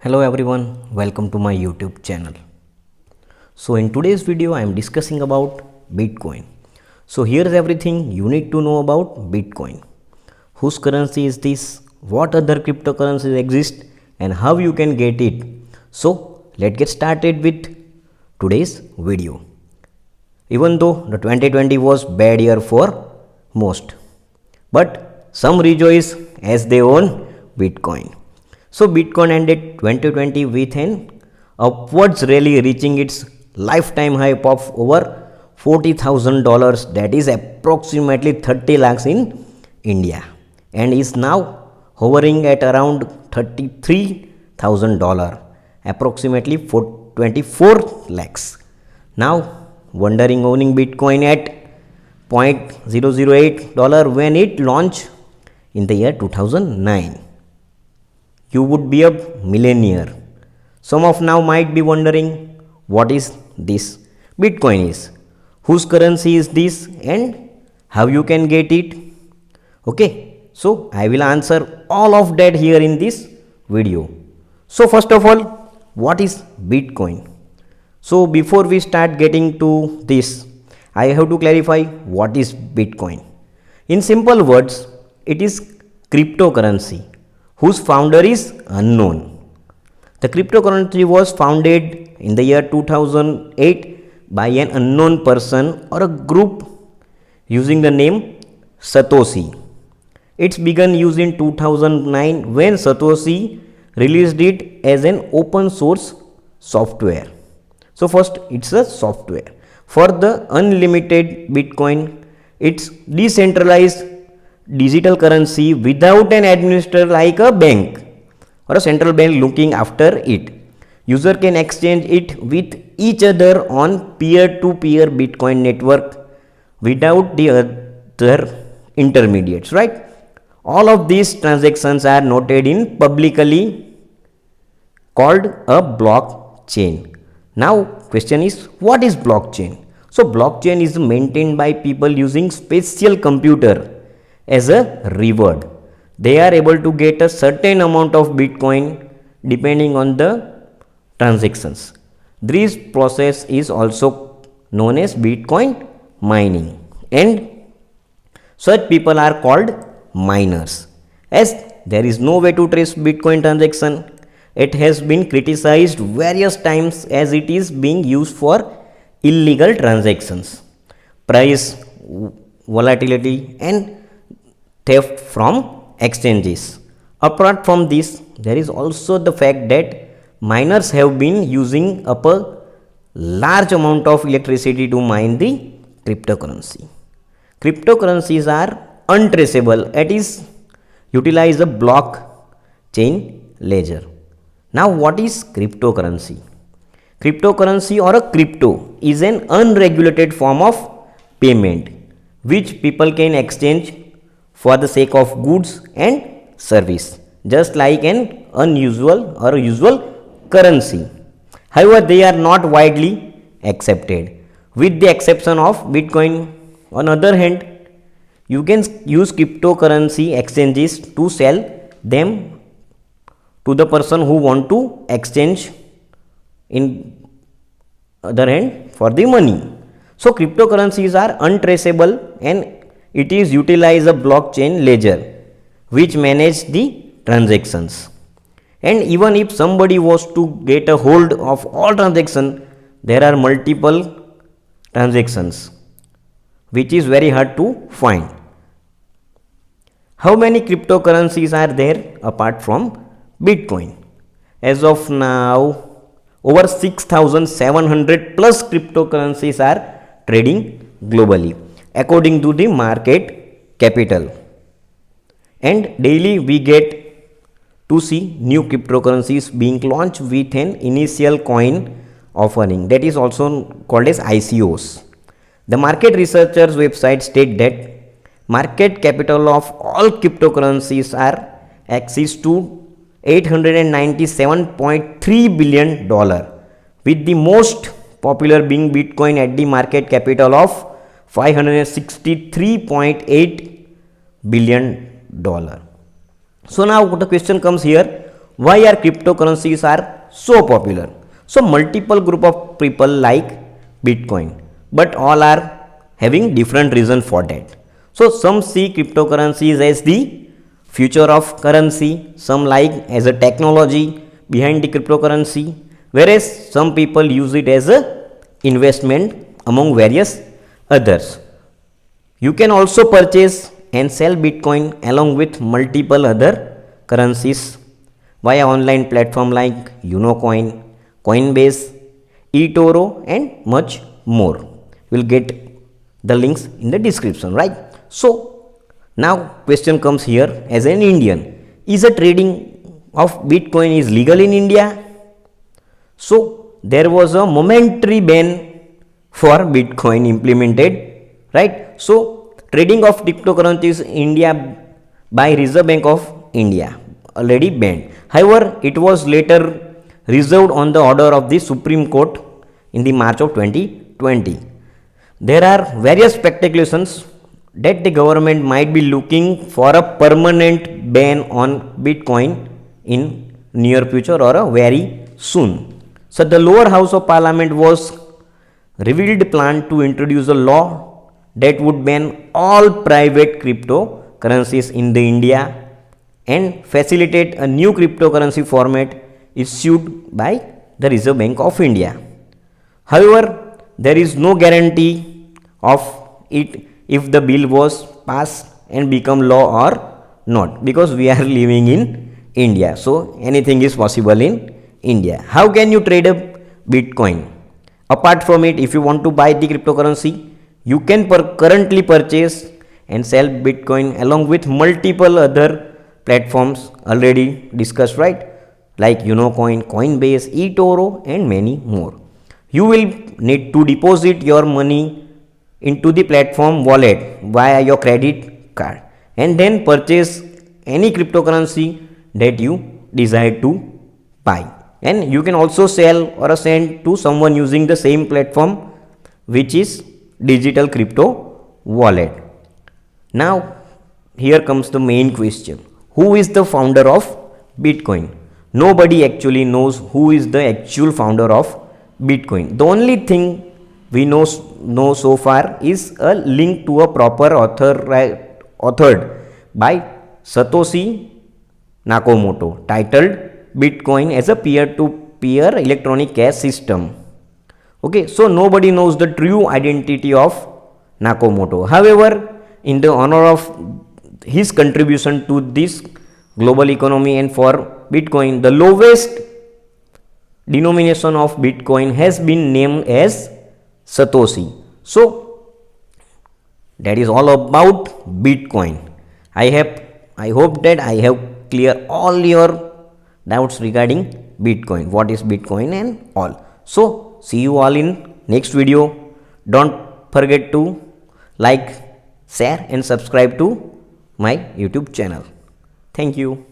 Hello everyone, welcome to my YouTube channel. So in today's video I am discussing about Bitcoin. So here is everything you need to know about Bitcoin. Whose currency is this? What other cryptocurrencies exist and how you can get it? So let's get started with today's video. Even though the 2020 was bad year for most, but some rejoice as they own Bitcoin. So Bitcoin ended 2020 with an upwards rally, reaching its lifetime high of over $40,000, that is approximately 30 lakhs in India, and is now hovering at around $33,000, approximately 24 lakhs. Now wondering owning Bitcoin at $0.008 when it launched in the year 2009. You would be a millionaire. Some of now might be wondering, what is this Bitcoin is, whose currency is this, and how you can get it. Okay, so I will answer all of that here in this video. So first of all, what is Bitcoin? So before we start getting to this, I have to clarify what is Bitcoin. In simple words, it is cryptocurrency whose founder is unknown. The cryptocurrency was founded in the year 2008 by an unknown person or a group using the name Satoshi. It's begun use in 2009 when Satoshi released it as an open source software. So first, it's a software. For the unlimited Bitcoin, it's decentralized digital currency without an administrator like a bank or a central bank looking after it. User can exchange it with each other on peer-to-peer Bitcoin network without the other intermediates, right? All of these transactions are noted in publicly called a blockchain. Now question is, what is blockchain? So blockchain is maintained by people using special computer. As a reward, they are able to get a certain amount of Bitcoin depending on the transactions. This process is also known as Bitcoin mining, and such people are called miners. As there is no way to trace Bitcoin transaction, it has been criticized various times as it is being used for illegal transactions, price volatility, and theft from exchanges. Apart from this, there is also the fact that miners have been using up a large amount of electricity to mine the cryptocurrency. Cryptocurrencies are untraceable, that is, utilize a blockchain ledger. Now what is cryptocurrency? Cryptocurrency or a crypto is an unregulated form of payment which people can exchange for the sake of goods and service, just like an unusual or usual currency. However, they are not widely accepted, with the exception of Bitcoin. On the other hand, you can use cryptocurrency exchanges to sell them to the person who want to exchange in other hand for the money. So cryptocurrencies are untraceable and it is utilize a blockchain ledger which manage the transactions. And even if somebody was to get a hold of all transactions, there are multiple transactions which is very hard to find. How many cryptocurrencies are there apart from Bitcoin? As of now, over 6,700 plus cryptocurrencies are trading globally according to the market capital, and daily we get to see new cryptocurrencies being launched with an initial coin offering, that is also called as ICOs. The market researchers website state that market capital of all cryptocurrencies are access to $897.3 billion, with the most popular being Bitcoin at the market capital of $563.8 billion. So now the question comes here, why are cryptocurrencies are so popular? So multiple group of people like Bitcoin, but all are having different reason for that. So some see cryptocurrencies as the future of currency, some like as a technology behind the cryptocurrency, whereas some people use it as a investment among various others. You can also purchase and sell Bitcoin along with multiple other currencies via online platform like Unocoin, Coinbase, eToro and much more. We'll get the links in the description, right? So now question comes here, as an Indian, is a trading of Bitcoin is legal in India? So there was a momentary ban for Bitcoin implemented, right? So trading of cryptocurrencies in India by Reserve Bank of India already banned. However, it was later reserved on the order of the Supreme Court in the March of 2020. There are various speculations that the government might be looking for a permanent ban on Bitcoin in near future or a very soon. So the lower house of parliament was revealed plan to introduce a law that would ban all private cryptocurrencies in the India and facilitate a new cryptocurrency format issued by the Reserve Bank of India. However, there is no guarantee of it if the bill was passed and become law or not, because we are living in India, so anything is possible in India. How can you trade a Bitcoin? Apart from it, if you want to buy the cryptocurrency, you can currently purchase and sell Bitcoin along with multiple other platforms already discussed, right? Like Unocoin, Coinbase, eToro and many more. You will need to deposit your money into the platform wallet via your credit card and then purchase any cryptocurrency that you desire to buy. And you can also sell or send to someone using the same platform, which is digital crypto wallet. Now here comes the main question: who is the founder of Bitcoin? Nobody actually knows who is the actual founder of Bitcoin. The only thing we know so far is a link to a proper authored by Satoshi Nakamoto, titled Bitcoin as a peer-to-peer electronic cash system. Okay, so nobody knows the true identity of Nakamoto. However, in the honor of his contribution to this global economy and for Bitcoin, the lowest denomination of Bitcoin has been named as Satoshi. So that is all about Bitcoin. I hope that I have clear all your doubts regarding Bitcoin, what is Bitcoin and all. So see you all in next video. Don't forget to like, share and subscribe to my YouTube channel. Thank you.